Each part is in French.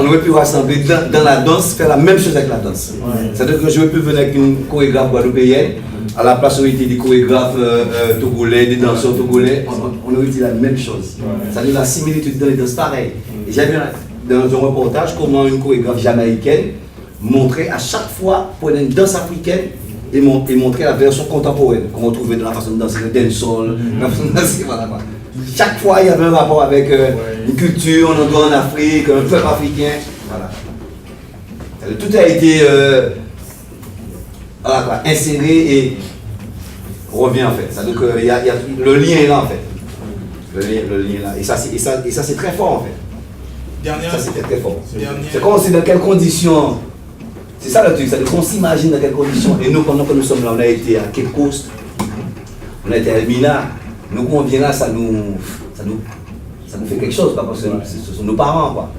on aurait pu rassembler dans la danse, faire la même chose avec la danse. C'est-à-dire que je ne peux venir avec une chorégraphe guadeloupéenne, à la place où il était des chorégraphes togolais, des danseurs togolais, on aurait dit la même chose. C'est-à-dire la similitude dans les danses pareilles. Et j'ai vu dans un reportage comment une chorégraphe jamaïcaine montrait à chaque fois pour une danse africaine et montrer la version contemporaine qu'on retrouvait dans la façon de danser le dancehall, la façon de danser, voilà quoi. Chaque fois il y avait un rapport avec une culture, un endroit en Afrique, un peuple africain, voilà. Tout a été voilà, quoi, inséré et revient en fait. Donc le lien est là en fait. Le lien est là. Et ça c'est très fort en fait. Ça c'était très fort. C'est comme c'est dans quelles conditions. C'est ça le truc, c'est qu'on s'imagine dans quelles conditions. Et nous, pendant que nous sommes là, on a été à Cape Coast, on a été à Elmina. Nous, quand on vient là, ça nous fait quelque chose, parce que ce sont nos parents, quoi.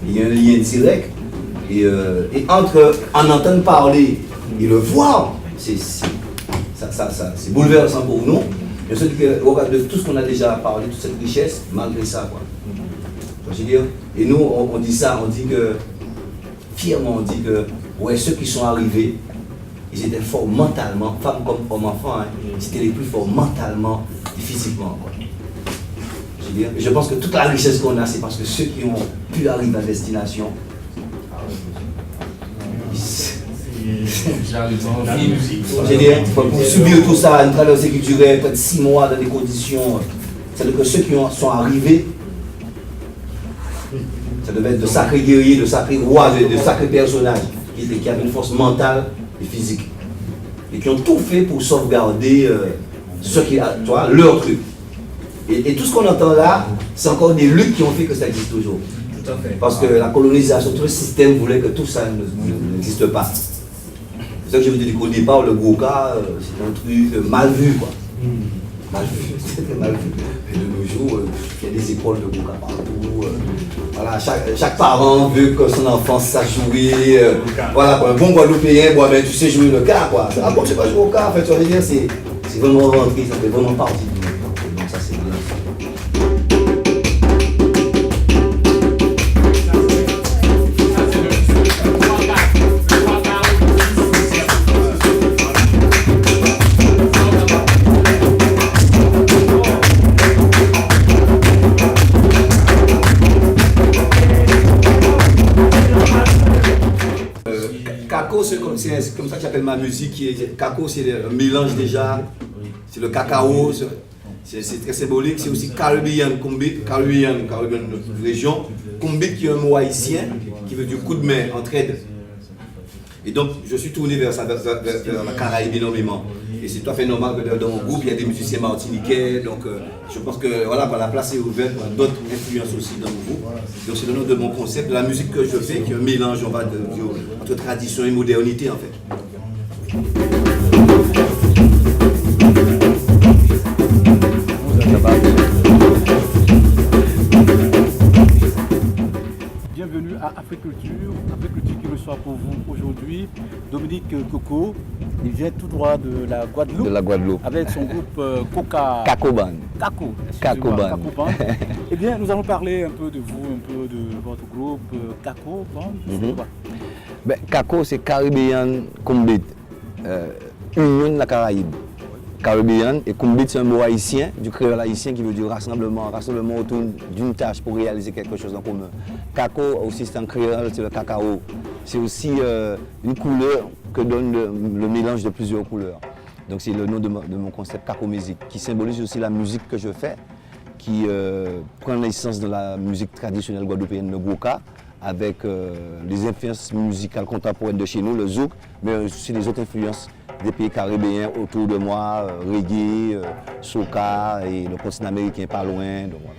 Il y a un lien direct. Et entre en entendre parler et le voir, c'est bouleversant pour nous. Je sais que, au regard de tout ce qu'on a déjà parlé, toute cette richesse, malgré ça, quoi. Je veux dire, et nous, on dit ça, on dit que, fièrement, on dit que, ouais, ceux qui sont arrivés, ils étaient forts mentalement, femmes comme hommes, enfants, hein, ils étaient les plus forts mentalement et physiquement, quoi. Je veux dire, je pense que toute la richesse qu'on a, c'est parce que ceux qui ont pu arriver à destination, je veux dire, pour subir tout ça, une traversée qui durait près de 6 mois dans des conditions, c'est-à-dire que ceux qui sont arrivés, ça devait être de sacrés guerriers, de sacrés rois, de sacrés personnages qui avaient une force mentale et physique. Et qui ont tout fait pour sauvegarder leur truc. Et tout ce qu'on entend là, c'est encore des luttes qui ont fait que ça existe toujours. Tout à fait. Parce que la colonisation, tout le système voulait que tout ça n'existe pas. C'est ça que je veux dire qu'au départ, le Goka, c'est un truc mal vu, quoi. Mal vu, c'était mal vu. Et de nos jours, il y a des écoles de Goka partout. Voilà, chaque parent veut que son enfant sache jouer. Voilà, pour un bon Guadeloupéen, bon, ben, tu sais jouer le cas, quoi. Ah bon, tu sais pas jouer au cas, en fait, tu vas dire, c'est vraiment rentré, ça fait vraiment partie du monde. Donc ça, c'est bien. C'est comme ça que j'appelle ma musique. Kako, c'est un mélange déjà. C'est le cacao. C'est très symbolique. C'est aussi Caribbean Kumbit, Caribbean région. Kumbit qui est un mot haïtien qui veut dire coup de main, entraide. Et donc, je suis tourné vers la Caraïbe énormément. Et c'est tout à fait normal que dans mon groupe, il y a des musiciens martiniquais. Donc, je pense que voilà, la place est ouverte à d'autres influences aussi dans mon groupe. Donc, c'est le nom de mon concept, de la musique que je fais, qui est un mélange entre tradition et modernité, en fait. Bienvenue à Africulture qui reçoit pour vous aujourd'hui Dominique Coco. Il vient tout droit de la Guadeloupe. De la Guadeloupe. Avec son groupe Cacoban. Cacoban. Eh bien, nous allons parler un peu de vous, un peu de votre groupe Cacoban. Ben, Caco, c'est Caribbean Kumbit, Union de la Caraïbe. Caribbean et Kumbit, c'est un mot haïtien, du créole haïtien qui veut dire rassemblement autour d'une tâche pour réaliser quelque chose en commun. Caco aussi, c'est un créole, c'est le cacao. C'est aussi une couleur que donne le mélange de plusieurs couleurs. Donc c'est le nom de mon concept Caco Musique, qui symbolise aussi la musique que je fais, qui prend l'essence de la musique traditionnelle guadeloupéenne, le Goka, avec les influences musicales contemporaines de chez nous, le zouk, mais aussi les autres influences des pays caribéens autour de moi, reggae, soca et le continent américain pas loin. Donc voilà.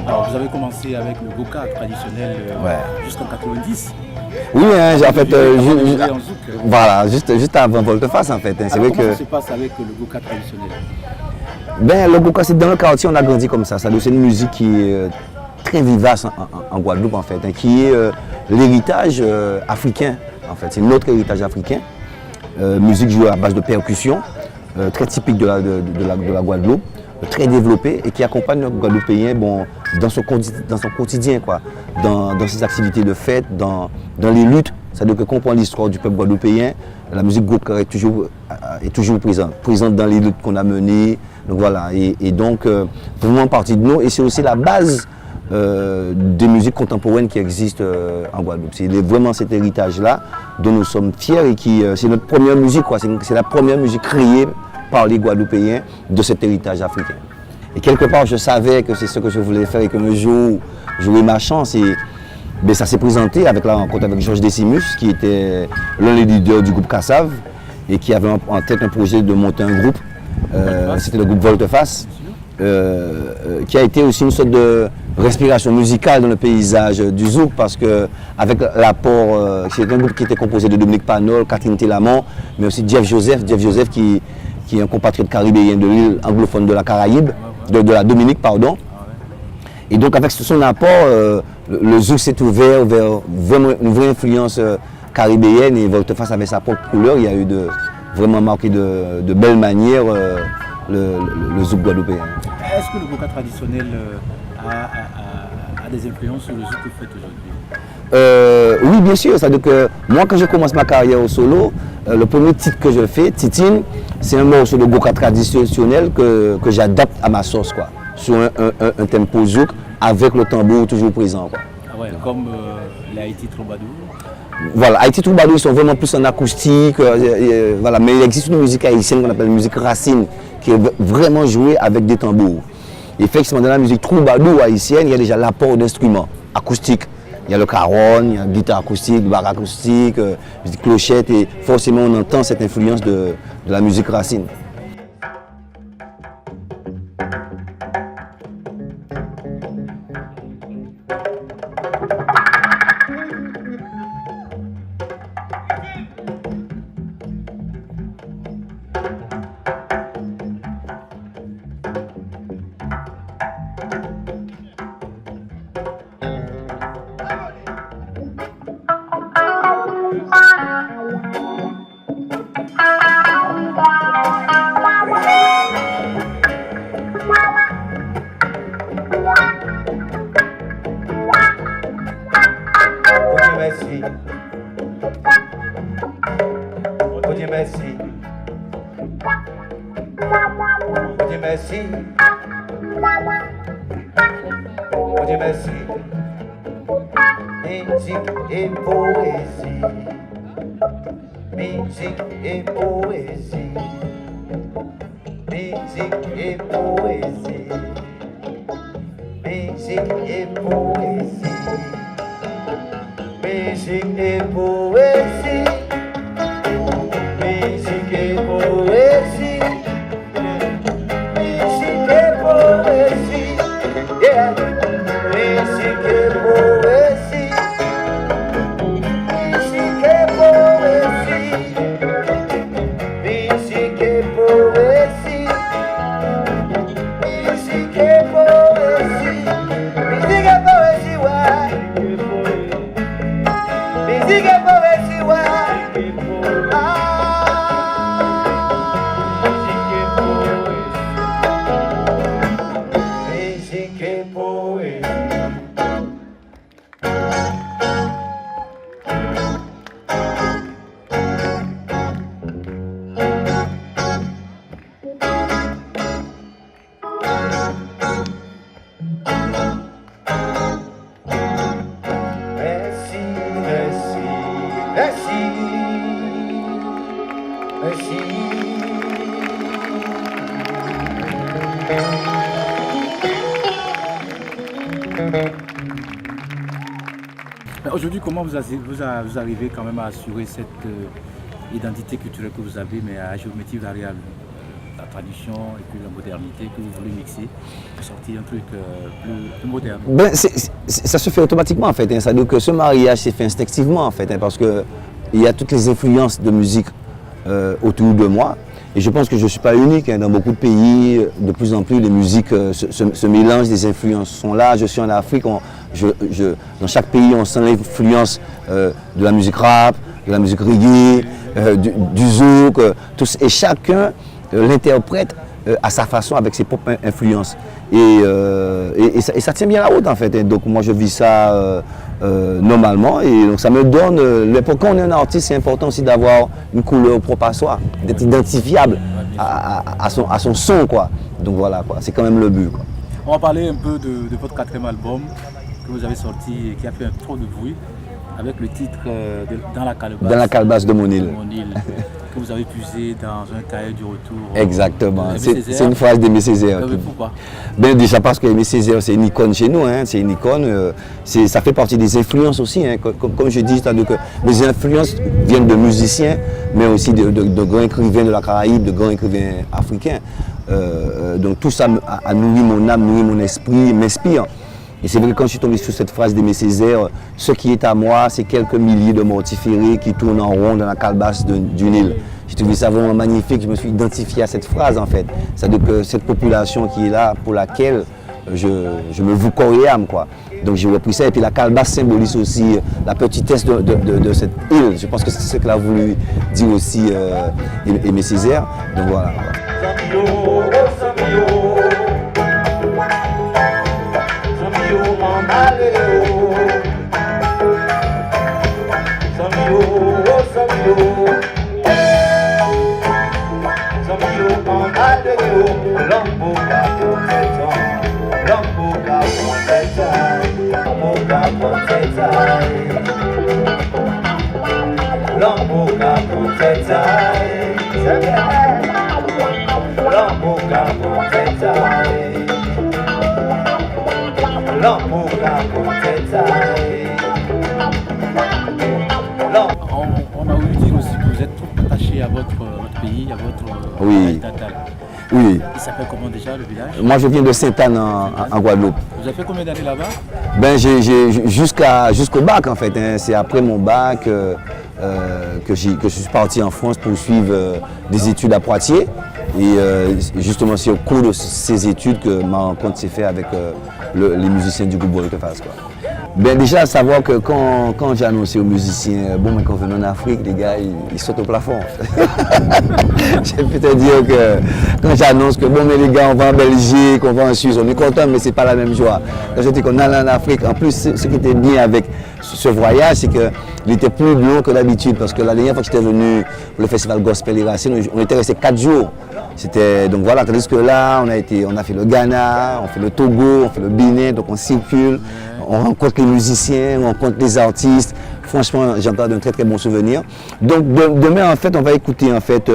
Alors vous avez commencé avec le goka traditionnel jusqu'en 90. Oui, hein, en fait, En zouk. voilà, juste avant Volte-Face en fait. Hein, c'est Alors, vrai comment que ça se passe avec le goka traditionnel? ben, le goka, c'est dans le quartier, on a grandi comme ça. C'est une musique qui est très vivace en Guadeloupe en fait, hein, qui est l'héritage africain en fait. C'est notre héritage africain. Musique jouée à base de percussion, très typique de la Guadeloupe, très développée et qui accompagne le Guadeloupéen bon, dans son quotidien, quoi, dans ses activités de fête, dans les luttes. C'est-à-dire que quand on prend l'histoire du peuple guadeloupéen, la musique goka est toujours présente dans les luttes qu'on a menées. Donc voilà, et donc vraiment partie de nous. Et c'est aussi la base des musiques contemporaines qui existent en Guadeloupe. C'est vraiment cet héritage-là dont nous sommes fiers et qui c'est notre première musique, quoi. C'est la première musique créée par les Guadeloupéens de cet héritage africain. Et quelque part, je savais que c'est ce que je voulais faire et que un jour, j'aurais ma chance. Et ben, ça s'est présenté avec la rencontre avec Georges Decimus, qui était l'un des leaders du groupe Kassav et qui avait en tête un projet de monter un groupe. C'était le groupe Volte-Face, qui a été aussi une sorte de respiration musicale dans le paysage du zouk, parce que avec l'apport, c'est un groupe qui était composé de Dominique Panol, Catherine Télamont, mais aussi Jeff Joseph qui est un compatriote caribéen de l'île anglophone de la Caraïbe, de la Dominique, pardon. Et donc avec son apport, le zouk s'est ouvert vers vraiment une vraie influence caribéenne, et Volte-Face avait sa propre couleur. Il y a eu vraiment marqué de belles manières le zouk guadeloupéen. Est-ce que le goka traditionnel a des influences sur le zouk que vous faites aujourd'hui? Oui, bien sûr. C'est-à-dire que moi, quand je commence ma carrière au solo, le premier titre que je fais, Titine, c'est un morceau de goka traditionnel que j'adapte à ma sauce, quoi, sur un tempo zouk avec le tambour toujours présent, quoi. Ah ouais, comme les Haïti Troubadour. Voilà, Haïti Troubadour, ils sont vraiment plus en acoustique, voilà, mais il existe une musique haïtienne qu'on appelle musique racine, qui est vraiment jouée avec des tambours. Effectivement, dans la musique Troubadour haïtienne, il y a déjà l'apport d'instruments acoustiques. Il y a le caron, il y a la guitare acoustique, le bar acoustique, musique clochette, et forcément on entend cette influence de la musique racine. Aujourd'hui, comment vous arrivez quand même à assurer cette identité culturelle que vous avez, mais à géométrie variable, la tradition et puis la modernité que vous voulez mixer pour sortir un truc plus moderne? Ben, ça se fait automatiquement en fait, hein. C'est-à-dire que ce mariage s'est fait instinctivement en fait, hein, parce qu'il y a toutes les influences de musique autour de moi. Et je pense que je ne suis pas unique, hein. Dans beaucoup de pays, de plus en plus, les musiques se mélangent, les influences sont là. Je suis en Afrique, dans chaque pays, on sent l'influence de la musique rap, de la musique reggae, du zouk, et chacun l'interprète à sa façon avec ses propres influences. Et ça tient bien la route en fait, hein. Donc moi je vis ça normalement et donc ça me donne, quand on est un artiste, c'est important aussi d'avoir une couleur propre à soi, d'être identifiable à son son quoi. Donc voilà quoi, c'est quand même le but quoi. On va parler un peu de votre 4e album que vous avez sorti et qui a fait un trop de bruit avec le titre Dans la calebasse. Dans la calebasse de mon île. Que vous avez puisé dans un cahier du retour. Exactement, c'est une phrase d'Aimé Césaire. Pourquoi? Ben déjà parce qu'Aimé Césaire c'est une icône chez nous, hein. C'est une icône, ça fait partie des influences aussi, hein. Comme je dis, c'est-à-dire que les influences viennent de musiciens, mais aussi de grands écrivains de la Caraïbe, de grands écrivains africains. Donc tout ça a nourri mon âme, nourri mon esprit, m'inspire. Et c'est vrai que quand je suis tombé sur cette phrase d'Aimé Césaire, ce qui est à moi, c'est quelques milliers de mortiférés qui tournent en rond dans la calebasse d'une île. J'ai trouvé ça vraiment magnifique, je me suis identifié à cette phrase en fait. C'est-à-dire que cette population qui est là, pour laquelle je me voue corps et âme quoi. Donc j'ai repris ça et puis la calebasse symbolise aussi la petitesse de cette île. Je pense que c'est ce qu'il a voulu dire aussi Aimé Césaire. Donc voilà. On a voulu dire aussi que vous êtes trop attaché à votre pays, à votre village natal. Oui. Il s'appelle comment déjà le village? Moi je viens de Sainte-Anne en Guadeloupe. Vous avez fait combien d'années là-bas? Ben jusqu'au bac en fait, hein. C'est après mon bac que je suis parti en France pour suivre des études à Poitiers. Et justement c'est au cours de ces études que ma rencontre s'est faite avec les musiciens du groupe Volte-Face quoi. Ben déjà à savoir que quand j'ai annoncé aux musiciens, bon mais qu'on venait en Afrique, les gars ils sautent au plafond. Je peux te dire que quand j'annonce que bon mais les gars on va en Belgique, on va en Suisse, on est content mais c'est pas la même joie. Quand je dis qu'on allait en Afrique, en plus ce qui était bien avec ce voyage c'est qu'il était plus long que d'habitude parce que la dernière fois que j'étais venu pour le festival Gospel et Racines, on était resté 4 jours. Donc voilà, tandis que là on a fait le Ghana, on fait le Togo, on fait le Bénin, donc on circule, on rencontre les musiciens, on rencontre les artistes. Franchement, j'en garde un très très bon souvenir. Donc demain en fait on va écouter en fait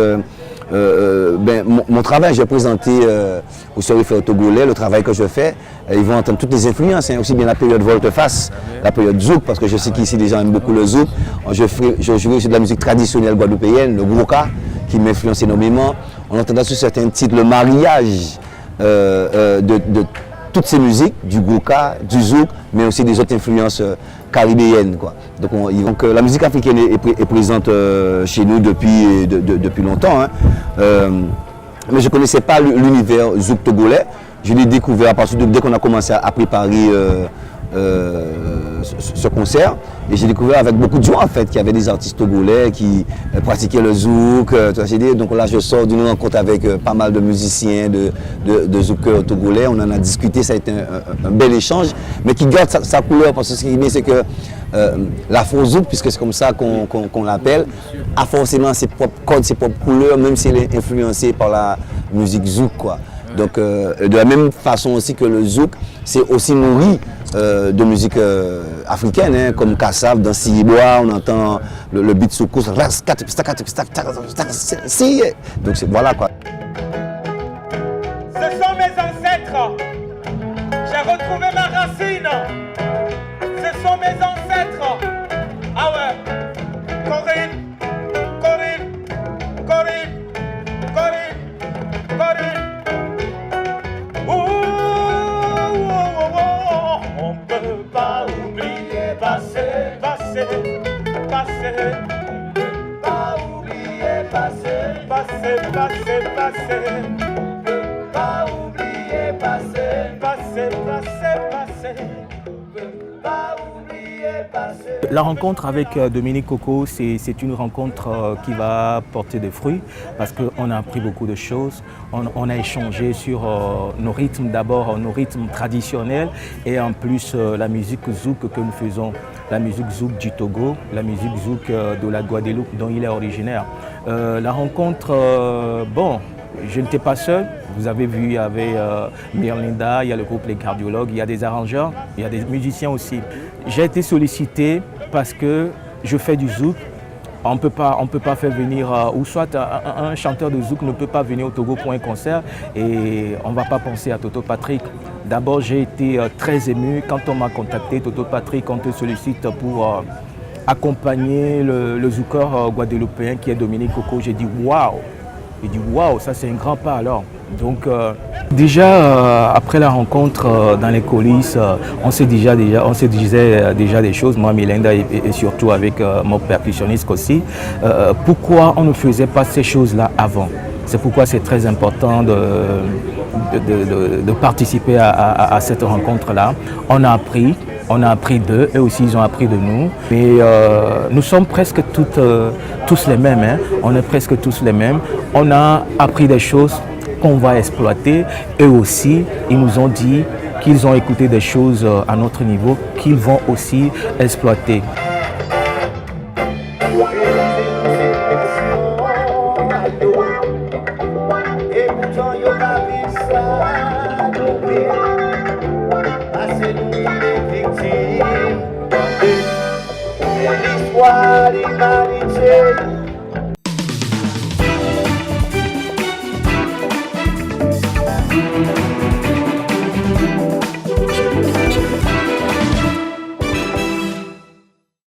mon travail. Je vais présenter au Sorifère togolais le travail que je fais. Ils vont entendre toutes les influences, hein, aussi bien la période volte-face, la période zouk, parce que je sais qu'ici les gens aiment beaucoup le zouk. Je jouerai aussi de la musique traditionnelle guadeloupéenne, le grouka, qui m'influence énormément. On entendra sur certains titres le mariage de toutes ces musiques, du grouka, du zouk, mais aussi des autres influences caribéennes, quoi. Donc la musique africaine est présente chez nous depuis longtemps, hein. Mais je ne connaissais pas l'univers zouk togolais. Je l'ai découvert à partir de dès qu'on a commencé à préparer ce concert. Et j'ai découvert avec beaucoup de joie en fait qu'il y avait des artistes togolais qui pratiquaient le zouk. Donc là je sors d'une rencontre avec pas mal de musiciens, de zoukeurs togolais. On en a discuté, ça a été un bel échange, mais qui garde sa couleur parce que ce qui est bien c'est que l'afro-zouk, puisque c'est comme ça qu'on l'appelle, a forcément ses propres codes, ses propres couleurs, même si elle est influencée par la musique zouk, quoi. Donc de la même façon aussi que le zouk, c'est aussi nourri de musique africaine, hein, comme Kassav, dans Siyibois, on entend le beat soukous. Donc voilà quoi. Ce sont mes ancêtres. J'ai retrouvé ma racine. Ce sont mes ancêtres. passé, passé, pas oublier passé, passé, passé, passé, pas oublier passé, passé, passé, passé, pas oublier passé. La rencontre avec Dominique Coco, c'est une rencontre qui va porter des fruits parce qu'on a appris beaucoup de choses. On a échangé sur nos rythmes, d'abord nos rythmes traditionnels et en plus la musique zouk que nous faisons, la musique zouk du Togo, la musique zouk de la Guadeloupe dont il est originaire. La rencontre, bon, je n'étais pas seul. Vous avez vu, il y avait Mirlinda, il y a le groupe Les Cardiologues, il y a des arrangeurs, il y a des musiciens aussi. J'ai été sollicité parce que je fais du zouk. On ne peut pas faire venir, ou soit un chanteur de zouk ne peut pas venir au Togo pour un concert et on ne va pas penser à Toto Patrick. D'abord, j'ai été très ému quand on m'a contacté, Toto Patrick, on te sollicite pour accompagner le zoukeur guadeloupéen qui est Dominique Coco. J'ai dit waouh! J'ai dit waouh, ça c'est un grand pas alors. Donc déjà après la rencontre dans les coulisses, on se disait déjà des choses, moi Mirlinda et surtout avec mon percussionniste aussi. Pourquoi on ne faisait pas ces choses-là avant? C'est pourquoi c'est très important de participer à cette rencontre-là. On a appris d'eux, eux aussi ils ont appris de nous. Mais nous sommes presque tous les mêmes, hein. On est presque tous les mêmes. On a appris des choses qu'on va exploiter. Eux aussi, ils nous ont dit qu'ils ont écouté des choses à notre niveau, qu'ils vont aussi exploiter. L'histoire d'humanité